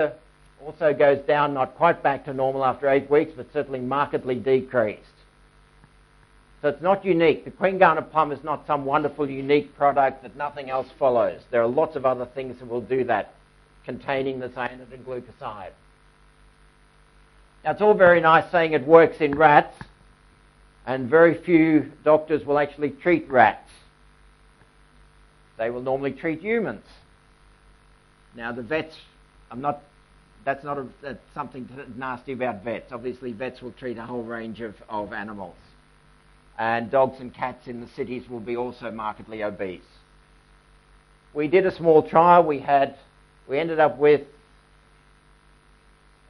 also goes down, not quite back to normal after 8 weeks, but certainly markedly decreased. So it's not unique. The Queen Garnet plum is not some wonderful, unique product that nothing else follows. There are lots of other things that will do that, containing the cyanide and glucoside. Now, it's all very nice saying it works in rats, and very few doctors will actually treat rats. They will normally treat humans. Now, the vets, that's something nasty about vets. Obviously, vets will treat a whole range of animals. And dogs and cats in the cities will be also markedly obese. We did a small trial. We ended up with,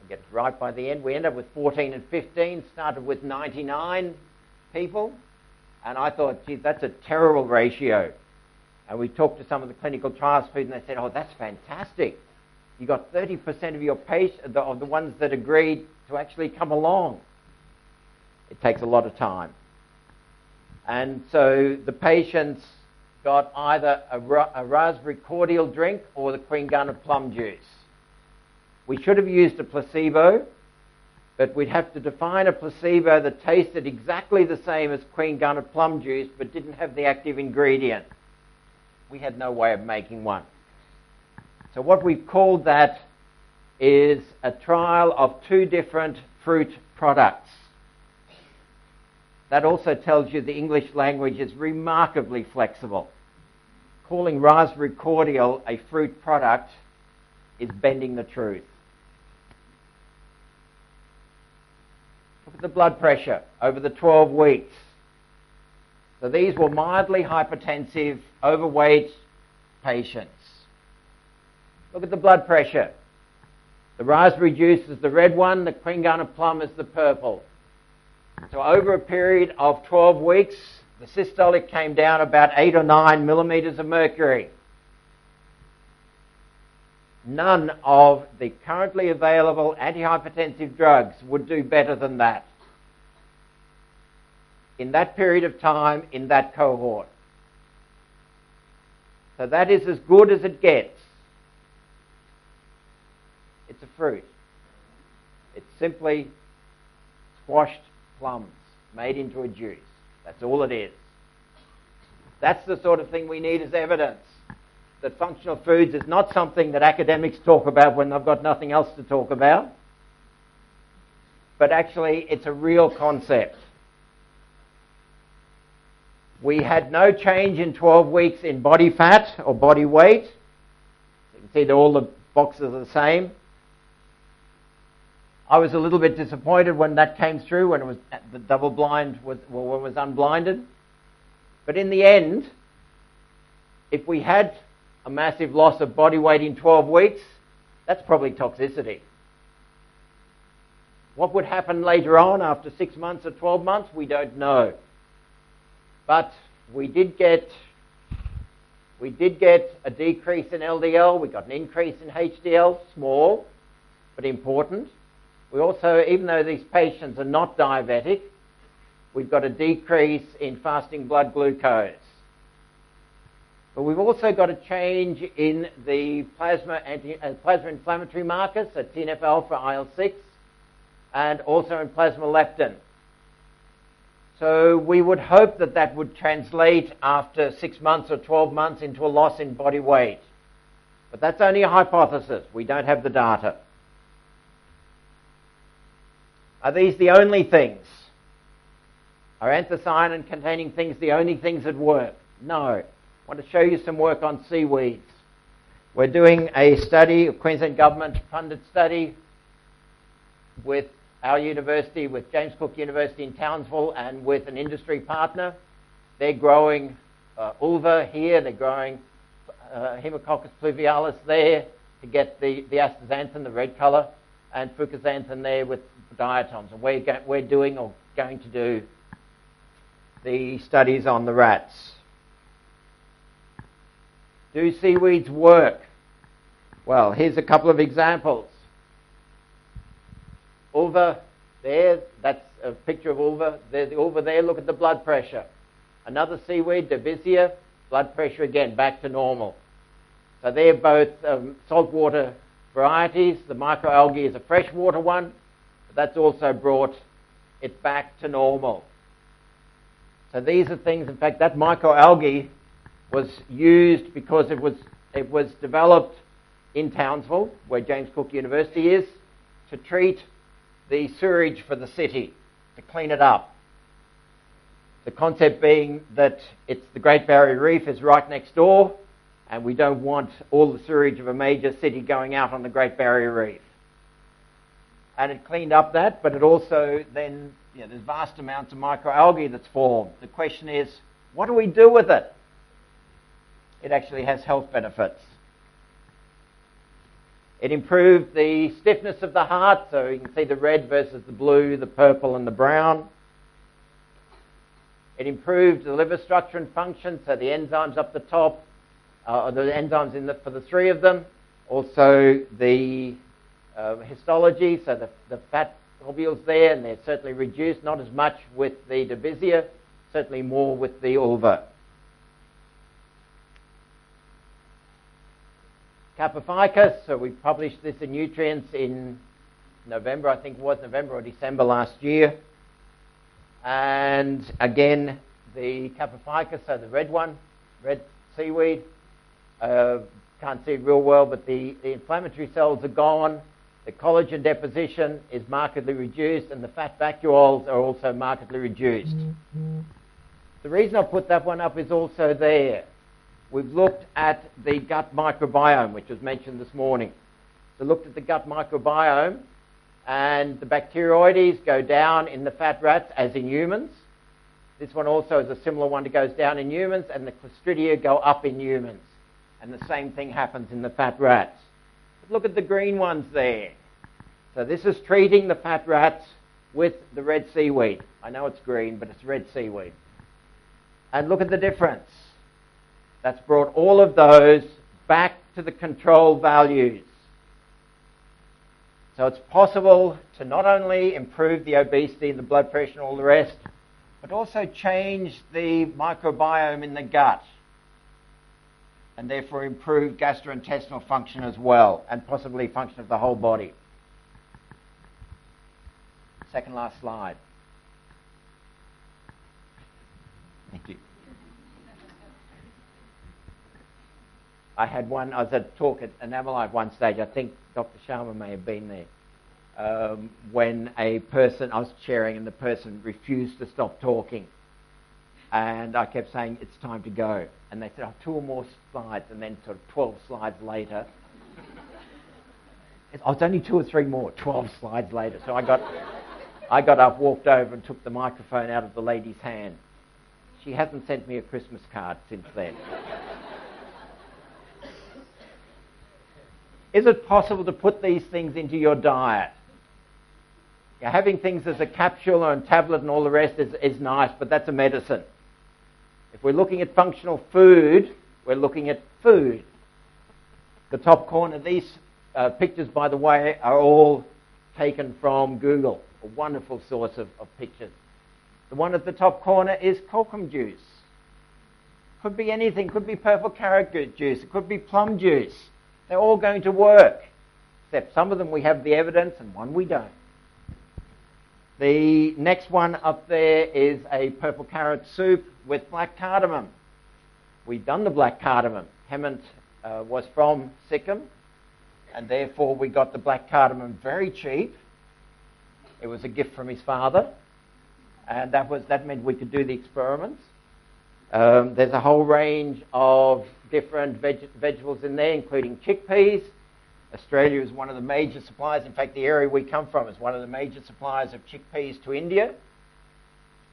I'll get it right by the end, we ended up with 14 and 15, started with 99 people. And I thought, gee, that's a terrible ratio. And we talked to some of the clinical trials people, and they said, oh, that's fantastic. You got 30% of your patients, of the ones that agreed to actually come along. It takes a lot of time. And so the patients got either a raspberry cordial drink or the Queen Garnet plum juice. We should have used a placebo, but we'd have to define a placebo that tasted exactly the same as Queen Garnet plum juice but didn't have the active ingredient. We had no way of making one. So what we've called that is a trial of 2 different fruit products. That also tells you the English language is remarkably flexible. Calling raspberry cordial a fruit product is bending the truth. Look at the blood pressure over the 12 weeks. So these were mildly hypertensive, overweight patients. Look at the blood pressure. The raspberry juice is the red one, the Queen Garnet plum is the purple. So over a period of 12 weeks, the systolic came down about 8 or 9 millimeters of mercury. None of the currently available antihypertensive drugs would do better than that in that period of time, in that cohort. So that is as good as it gets. It's a fruit. It's simply squashed plums made into a juice. That's all it is. That's the sort of thing we need as evidence that functional foods is not something that academics talk about when they've got nothing else to talk about, but actually it's a real concept. We had no change in 12 weeks in body fat or body weight. You can see that all the boxes are the same. I was a little bit disappointed when that came through, when it was the double blind when it was unblinded. But in the end, if we had a massive loss of body weight in 12 weeks, that's probably toxicity. What would happen later on after 6 months or 12 months, we don't know. But we did get a decrease in LDL, we got an increase in HDL, small but important. We also, even though these patients are not diabetic, we've got a decrease in fasting blood glucose. But we've also got a change in the plasma inflammatory markers, so TNF-alpha, IL-6, and also in plasma leptin. So we would hope that that would translate after 6 months or 12 months into a loss in body weight. But that's only a hypothesis. We don't have the data. Are these the only things? Are anthocyanin-containing things the only things that work? No. I want to show you some work on seaweeds. We're doing a study, a Queensland government-funded study with our university, with James Cook University in Townsville, and with an industry partner. They're growing ulva here, they're growing Haemococcus pluvialis there to get the astaxanthin, the red colour, and fucoxanthin there with diatoms. And we're doing or going to do the studies on the rats. Do seaweeds work? Well, here's a couple of examples. Ulva there, that's a picture of ulva. There's the ulva there, look at the blood pressure. Another seaweed, Debesia, blood pressure again back to normal. So they're both saltwater varieties. The microalgae is a freshwater one, but that's also brought it back to normal. So these are things, in fact, that microalgae was used because it was developed in Townsville, where James Cook University is, to treat the sewage for the city, to clean it up. The concept being that the Great Barrier Reef is right next door, and we don't want all the sewage of a major city going out on the Great Barrier Reef. And it cleaned up that, but it also then, there's vast amounts of microalgae that's formed. The question is, what do we do with it? It actually has health benefits. It improved the stiffness of the heart, so you can see the red versus the blue, the purple and the brown. It improved the liver structure and function, so the enzymes up the top, the enzymes for the three of them. Also the histology, so the fat globules there, and they're certainly reduced, not as much with the Divisia, certainly more with the Ulva. Kappa ficus, so we published this in Nutrients in November, I think it was November or December last year. And again, the Kappa ficus, so the red one, red seaweed, can't see it real well, but the inflammatory cells are gone, the collagen deposition is markedly reduced, and the fat vacuoles are also markedly reduced. The reason I put that one up is also there. We've looked at the gut microbiome, which was mentioned this morning. So looked at the gut microbiome, and the bacteroides go down in the fat rats as in humans. This one also is a similar one that goes down in humans, and the Clostridia go up in humans. And the same thing happens in the fat rats. But look at the green ones there. So this is treating the fat rats with the red seaweed. I know it's green, but it's red seaweed. And look at the difference. That's brought all of those back to the control values. So it's possible to not only improve the obesity and the blood pressure and all the rest, but also change the microbiome in the gut, and therefore improve gastrointestinal function as well, and possibly function of the whole body. Second last slide. Thank you. I was at a talk at Anamalai at one stage, I think Dr. Sharma may have been there, when I was chairing and the person refused to stop talking. And I kept saying, it's time to go. And they said, 2 or more slides, and then sort of 12 slides later. It's only 2 or 3 more, 12 slides later. So I got up, walked over and took the microphone out of the lady's hand. She hasn't sent me a Christmas card since then. Is it possible to put these things into your diet? Having things as a capsule or a tablet and all the rest is nice, but that's a medicine. If we're looking at functional food, we're looking at food. The top corner, these pictures, by the way, are all taken from Google, a wonderful source of pictures. The one at the top corner is kokum juice. Could be anything, could be purple carrot juice, it could be plum juice. They're all going to work, except some of them we have the evidence and one we don't. The next one up there is a purple carrot soup with black cardamom. We've done the black cardamom. Hemant was from Sikkim, and therefore we got the black cardamom very cheap. It was a gift from his father, and that meant we could do the experiments. There's a whole range of different vegetables in there, including chickpeas. Australia is one of the major suppliers. In fact, the area we come from is one of the major suppliers of chickpeas to India.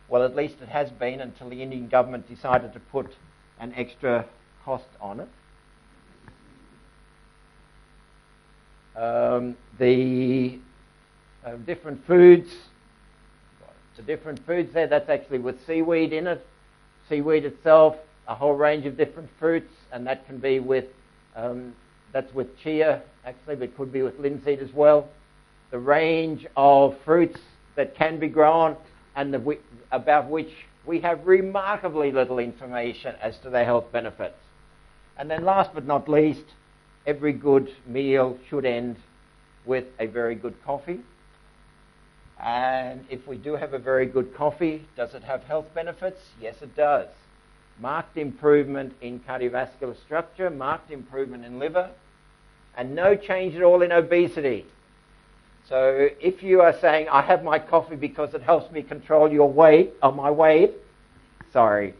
Well, at least it has been until the Indian government decided to put an extra cost on it. The different foods. The different foods there, that's actually with seaweed in it. Seaweed itself, a whole range of different fruits, and that can be with, that's with chia actually, but it could be with linseed as well. The range of fruits that can be grown and about which we have remarkably little information as to their health benefits. And then last but not least, every good meal should end with a very good coffee. And if we do have a very good coffee, does it have health benefits? Yes, it does. Marked improvement in cardiovascular structure, marked improvement in liver, and no change at all in obesity. So if you are saying, I have my coffee because it helps me control my weight, sorry,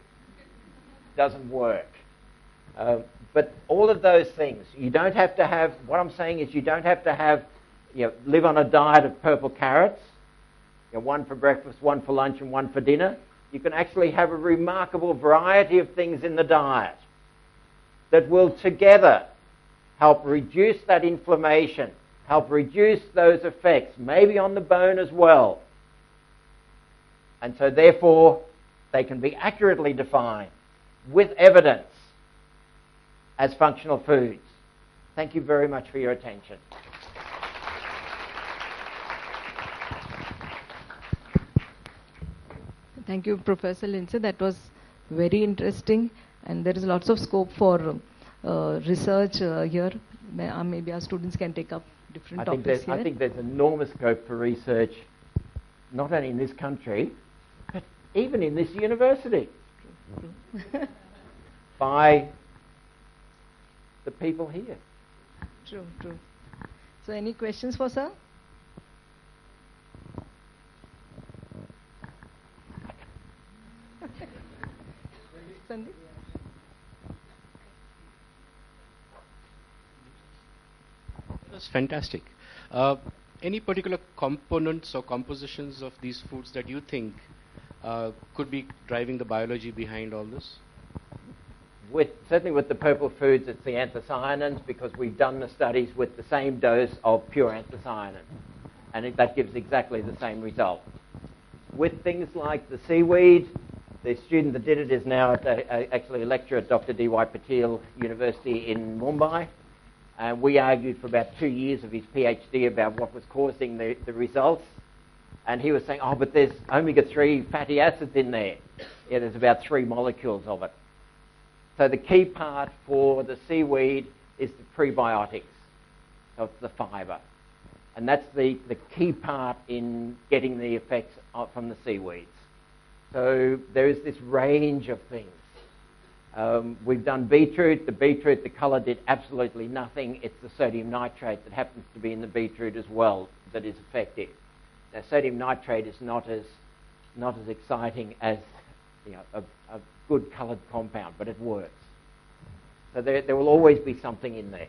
doesn't work. But all of those things, you don't have to have, what I'm saying is you don't have to have, live on a diet of purple carrots, one for breakfast, one for lunch, and one for dinner. You can actually have a remarkable variety of things in the diet that will together help reduce that inflammation, help reduce those effects, maybe on the bone as well. And so therefore, they can be accurately defined with evidence as functional foods. Thank you very much for your attention. Thank you, Professor Lindsay. That was very interesting, and there is lots of scope for research here. Maybe our students can take up different topics here. I think there's enormous scope for research, not only in this country, but even in this university, by the people here. True. So any questions for sir? Sandeep? That's fantastic. Any particular components or compositions of these foods that you think could be driving the biology behind all this? Certainly with the purple foods, it's the anthocyanins, because we've done the studies with the same dose of pure anthocyanin, and that gives exactly the same result. With things like the seaweed, the student that did it is now actually a lecturer at Dr. D.Y. Patil University in Mumbai. And we argued for about 2 years of his PhD about what was causing the results. And he was saying, but there's omega-3 fatty acids in there. Yeah, there's about 3 molecules of it. So the key part for the seaweed is the prebiotics. So it's the fibre. And that's the key part in getting the effects from the seaweeds. So there is this range of things. We've done beetroot. The colour did absolutely nothing. It's the sodium nitrate that happens to be in the beetroot as well that is effective. Now, sodium nitrate is not as exciting as a good coloured compound, but it works. So there will always be something in there.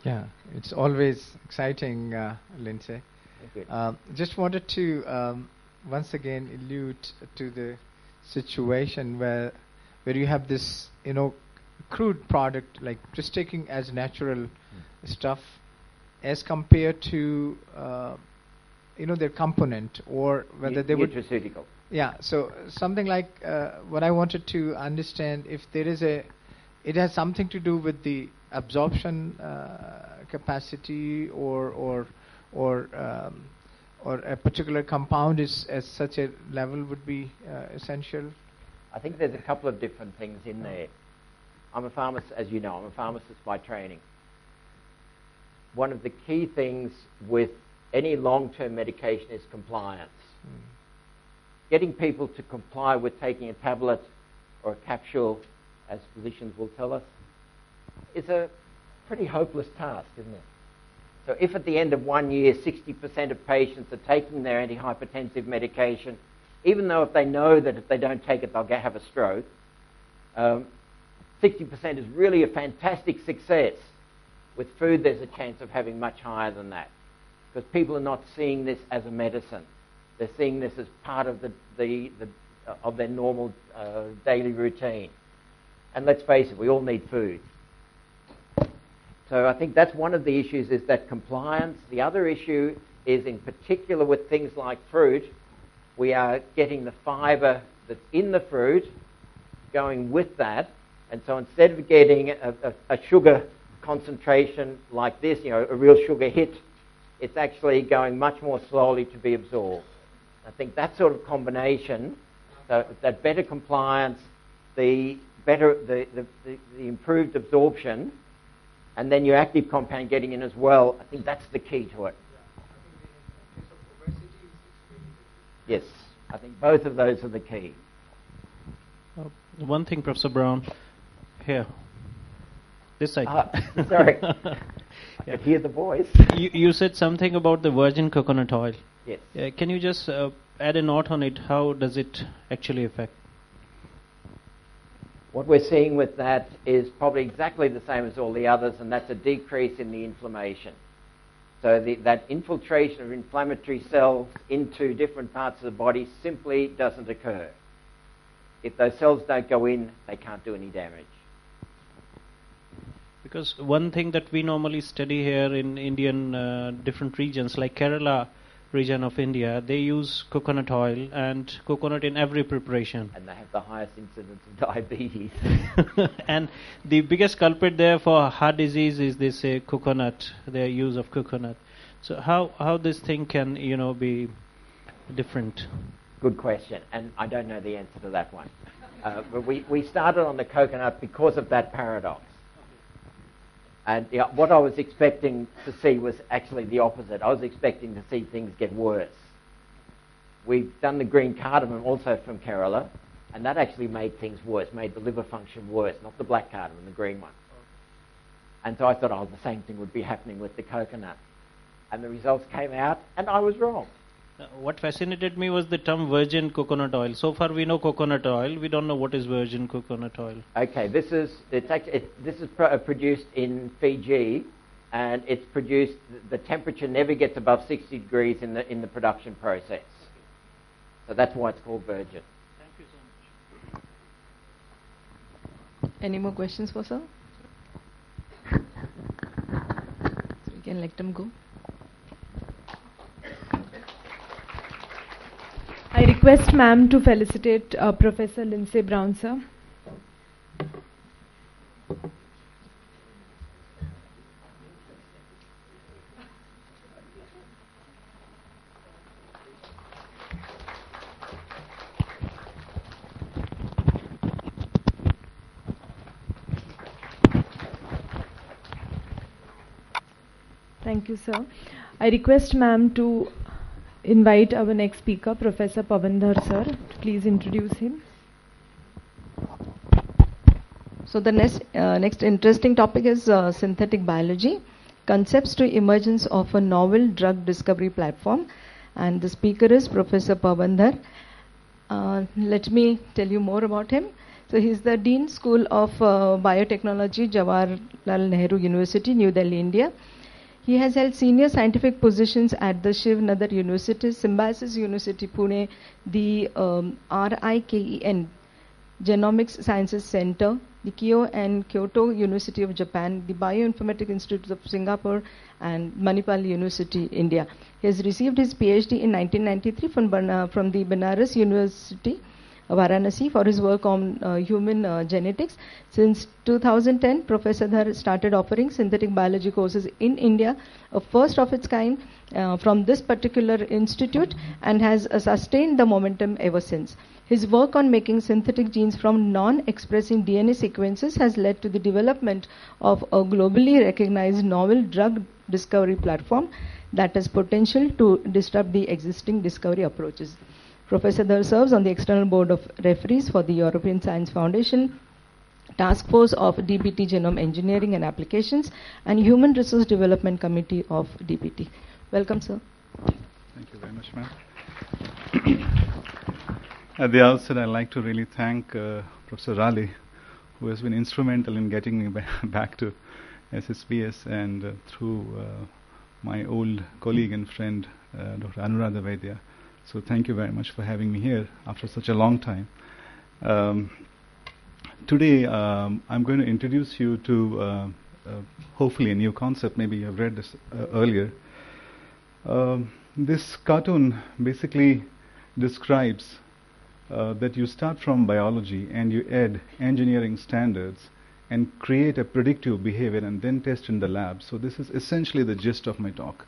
Yeah, it's always exciting, Lindsay. Just wanted to once again allude to the situation where you have this crude product, like just taking as natural stuff as compared to their component, or whether they would nutraceutical. Yeah, so something like what I wanted to understand, if there is it has something to do with the absorption capacity, or a particular compound is at such a level would be essential? I think there's a couple of different things in there. I'm a pharmacist, as you know, I'm a pharmacist by training. One of the key things with any long-term medication is compliance. Getting people to comply with taking a tablet or a capsule, as physicians will tell us, is a pretty hopeless task, isn't it? So if at the end of 1 year 60% of patients are taking their antihypertensive medication, even though if they know that if they don't take it they'll have a stroke, 60% is really a fantastic success. With food there's a chance of having much higher than that, because people are not seeing this as a medicine. They're seeing this as part of of their normal daily routine. And let's face it, we all need food. So I think that's one of the issues, is that compliance. The other issue is, in particular with things like fruit, we are getting the fibre that's in the fruit going with that. And so instead of getting a sugar concentration like this, a real sugar hit, it's actually going much more slowly to be absorbed. I think that sort of combination, so that better compliance, the better, the improved absorption, and then your active compound getting in as well, I think that's the key to it. Yes, I think both of those are the key. One thing, Professor Brown, here, this side. Sorry, I could hear the voice. You said something about the virgin coconut oil. Yes. Can you just add a note on it? How does it actually affect? What we're seeing with that is probably exactly the same as all the others, and that's a decrease in the inflammation. So that infiltration of inflammatory cells into different parts of the body simply doesn't occur. If those cells don't go in, they can't do any damage. Because one thing that we normally study here in Indian different regions, like Kerala region of India, they use coconut oil and coconut in every preparation. And they have the highest incidence of diabetes. And the biggest culprit there for heart disease is this coconut, their use of coconut. So how this thing can, be different? Good question, and I don't know the answer to that one. But we started on the coconut because of that paradox. And what I was expecting to see was actually the opposite. I was expecting to see things get worse. We've done the green cardamom also from Kerala, and that actually made things worse, made the liver function worse, not the black cardamom, the green one. And so I thought, the same thing would be happening with the coconut. And the results came out, and I was wrong. What fascinated me was the term virgin coconut oil. So far we know coconut oil, we don't know what is virgin coconut oil. Okay, this is produced in Fiji, and it's produced, the temperature never gets above 60 degrees in the production process. So that's why it's called virgin. Thank you so much. Any more questions for sir? So we can let them go. I request ma'am to felicitate Professor Lindsay Brown, sir. Thank you, sir. I request ma'am to invite our next speaker, Professor Pavandhar sir. Please introduce him. So the next interesting topic is synthetic biology, concepts to emergence of a novel drug discovery platform, and the speaker is Professor Pavandhar. Let me tell you more about him. So he is the Dean School of Biotechnology, Jawaharlal Nehru University, New Delhi, India. He has held senior scientific positions at the Shiv Nadar University, Symbiosis University, Pune, the RIKEN, Genomics Sciences Center, the Keio and Kyoto University of Japan, the Bioinformatics Institute of Singapore, and Manipal University, India. He has received his PhD in 1993 from the Banaras University, Varanasi, for his work on human genetics. Since 2010, Professor Dhar started offering synthetic biology courses in India, a first of its kind from this particular institute, and has sustained the momentum ever since. His work on making synthetic genes from non-expressing DNA sequences has led to the development of a globally recognized novel drug discovery platform that has potential to disrupt the existing discovery approaches. Professor Dhar serves on the external board of referees for the European Science Foundation, Task Force of DBT Genome Engineering and Applications, and Human Resource Development Committee of DBT. Welcome, sir. Thank you very much, ma'am. At the outset, I'd like to really thank Professor Raleigh, who has been instrumental in getting me back to SSBS, and through my old colleague and friend, Dr. Anuradha Vaidya. So thank you very much for having me here after such a long time. Today, I'm going to introduce you to hopefully a new concept. Maybe you have read this earlier. This cartoon basically describes that you start from biology and you add engineering standards and create a predictive behavior and then test in the lab. So this is essentially the gist of my talk.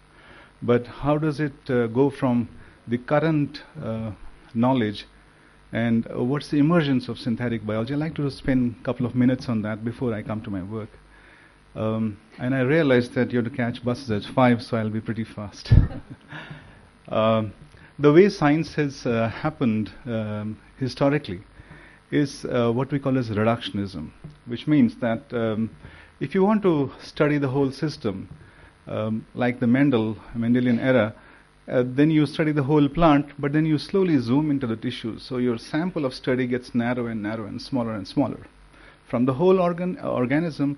But how does it go from the current knowledge And what's the emergence of synthetic biology? I'd like to spend a couple of minutes on that before I come to my work. And I realized that you have to catch buses at 5, so I'll be pretty fast. The way science has happened historically is what we call as reductionism, which means that if you want to study the whole system, like the Mendelian era, then you study the whole plant, but then you slowly zoom into the tissues. So your sample of study gets narrow and narrow and smaller. From the whole organism,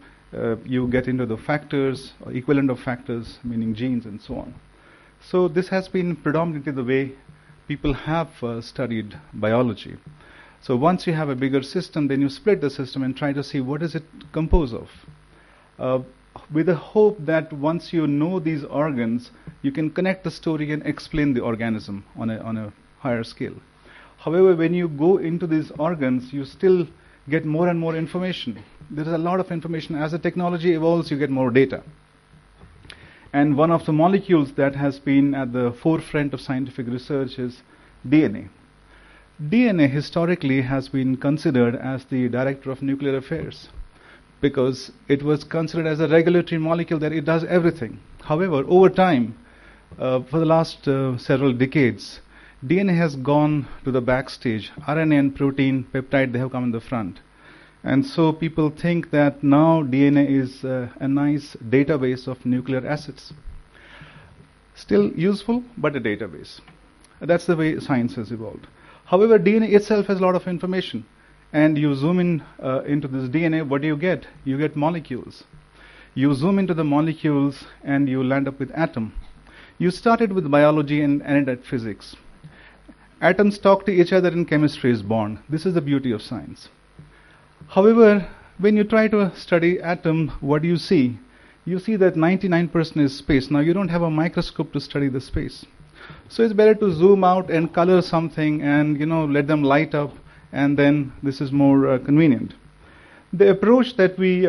you get into the factors, or equivalent of factors, meaning genes and so on. So this has been predominantly the way people have studied biology. So once you have a bigger system, then you split the system and try to see what is it composed of. With the hope that once you know these organs, you can connect the story and explain the organism on a higher scale. However, when you go into these organs, you still get more and more information. There is a lot of information. As the technology evolves, you get more data. And one of the molecules that has been at the forefront of scientific research is DNA. DNA historically has been considered as the director of nuclear affairs, because it was considered as a regulatory molecule that it does everything. However, over time, for the last several decades, DNA has gone to the backstage. RNA and protein, peptide, they have come in the front. And so people think that now DNA is a nice database of nuclear acids. Still useful, but a database. That's the way science has evolved. However, DNA itself has a lot of information. And you zoom in into this DNA, what do you get? You get molecules. You zoom into the molecules and you land up with atom. You started with biology and ended at physics. Atoms talk to each other and chemistry is born. This is the beauty of science. However, when you try to study atom, what do you see? You see that 99% is space. Now you don't have a microscope to study the space. So it's better to zoom out and color something and let them light up, and then this is more convenient. The approach that we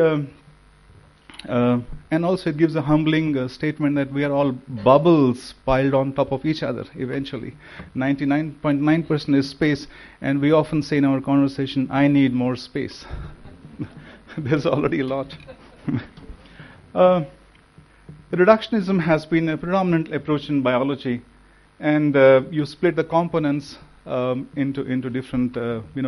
and also it gives a humbling statement that we are all bubbles piled on top of each other eventually. 99.9% is space, and we often say in our conversation, I need more space. There's already a lot. Reductionism has been a predominant approach in biology, and you split the components into different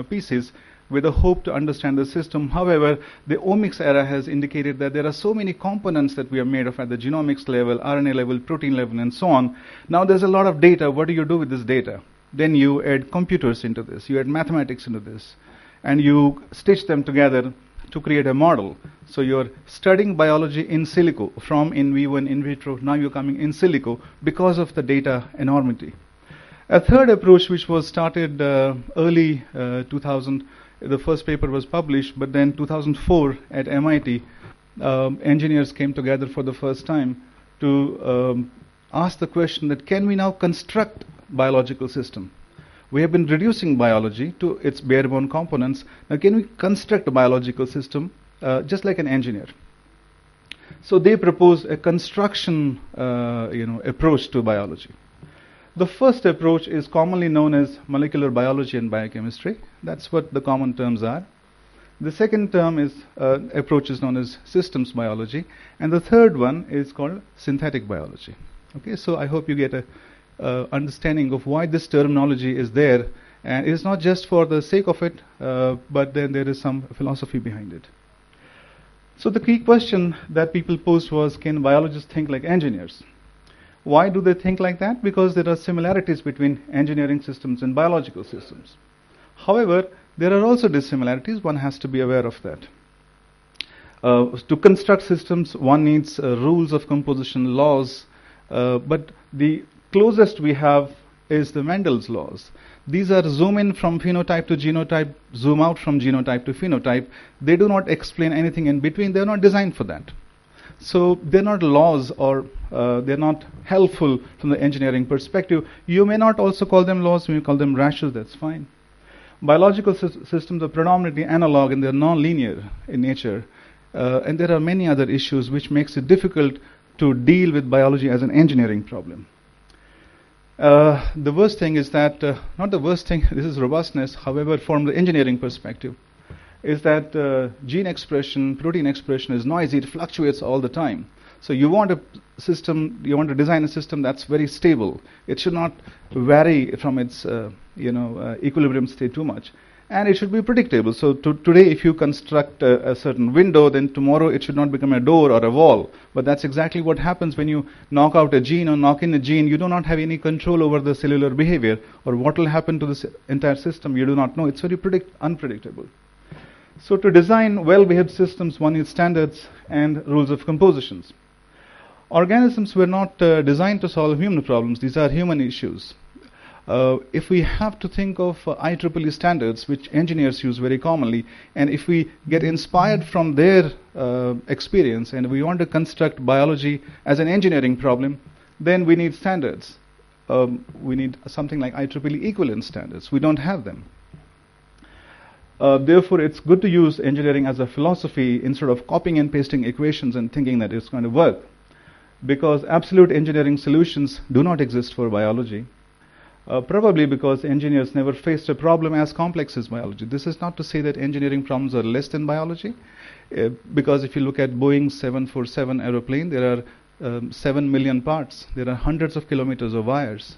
pieces with a hope to understand the system. However, the omics era has indicated that there are so many components that we are made of at the genomics level, RNA level, protein level, and so on. Now there's a lot of data. What do you do with this data? Then you add computers into this, you add mathematics into this, and you stitch them together to create a model. So you're studying biology in silico, from in vivo and in vitro. Now you're coming in silico because of the data enormity. A third approach, which was started early 2000, the first paper was published, but then 2004 at MIT, engineers came together for the first time to ask the question that can we now construct biological system? We have been reducing biology to its bare bone components. Now can we construct a biological system just like an engineer? So they proposed a construction approach to biology. The first approach is commonly known as molecular biology and biochemistry. That's what the common terms are. The second term is approach is known as systems biology, and the third one is called synthetic biology. Okay, so I hope you get a understanding of why this terminology is there, and it's not just for the sake of it, but then there is some philosophy behind it. So the key question that people posed was, can biologists think like engineers? Why do they think like that? Because there are similarities between engineering systems and biological systems. However, there are also dissimilarities. One has to be aware of that. To construct systems, one needs rules of composition, laws, but the closest we have is the Mendel's laws. These are zoom in from phenotype to genotype, zoom out from genotype to phenotype. They do not explain anything in between. They are not designed for that. So they're not laws, or they're not helpful from the engineering perspective. You may not also call them laws. When you call them ratios, that's fine. Biological systems are predominantly analog, and they're non-linear in nature. And there are many other issues which makes it difficult to deal with biology as an engineering problem. The worst thing is that, not the worst thing, this is robustness, however, from the engineering perspective, is that gene expression, protein expression is noisy, it fluctuates all the time. So you want a system, you want to design a system that's very stable. It should not vary from its equilibrium state too much. And it should be predictable. So today, if you construct a certain window, then tomorrow it should not become a door or a wall. But that's exactly what happens when you knock out a gene or knock in a gene. You do not have any control over the cellular behavior, or what will happen to this entire system. You do not know. It's very unpredictable. So to design well-behaved systems, one needs standards and rules of compositions. Organisms were not designed to solve human problems. These are human issues. If we have to think of IEEE standards, which engineers use very commonly, and if we get inspired from their experience and we want to construct biology as an engineering problem, then we need standards. We need something like IEEE equivalent standards. We don't have them. Therefore, it's good to use engineering as a philosophy instead of copying and pasting equations and thinking that it's going to work. Because absolute engineering solutions do not exist for biology. Probably because engineers never faced a problem as complex as biology. This is not to say that engineering problems are less than biology, because if you look at Boeing 747 aeroplane, there are 7 million parts. There are hundreds of kilometers of wires.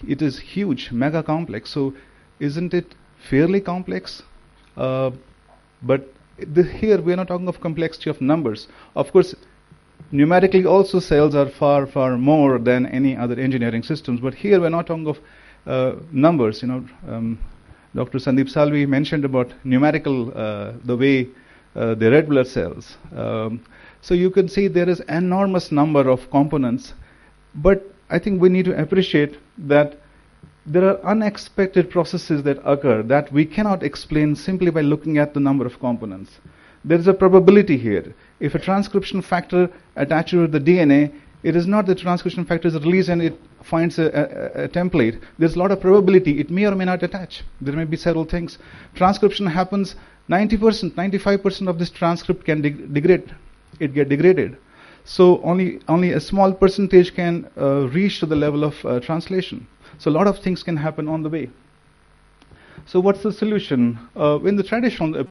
It is huge, mega complex. So isn't it fairly complex? But here we are not talking of complexity of numbers. Of course, numerically also cells are far, far more than any other engineering systems. But here we're not talking of numbers. Dr. Sandeep Salvi mentioned about numerical, the way the red blood cells. So you can see there is enormous number of components. But I think we need to appreciate that there are unexpected processes that occur that we cannot explain simply by looking at the number of components. There is a probability here. If a transcription factor attaches to the DNA, it is not the transcription factor is released and it finds a template. There's a lot of probability. It may or may not attach. There may be several things. Transcription happens, 90%, 95% of this transcript can degrade. It get degraded. So only a small percentage can reach to the level of translation. So a lot of things can happen on the way. So what's the solution? In the traditional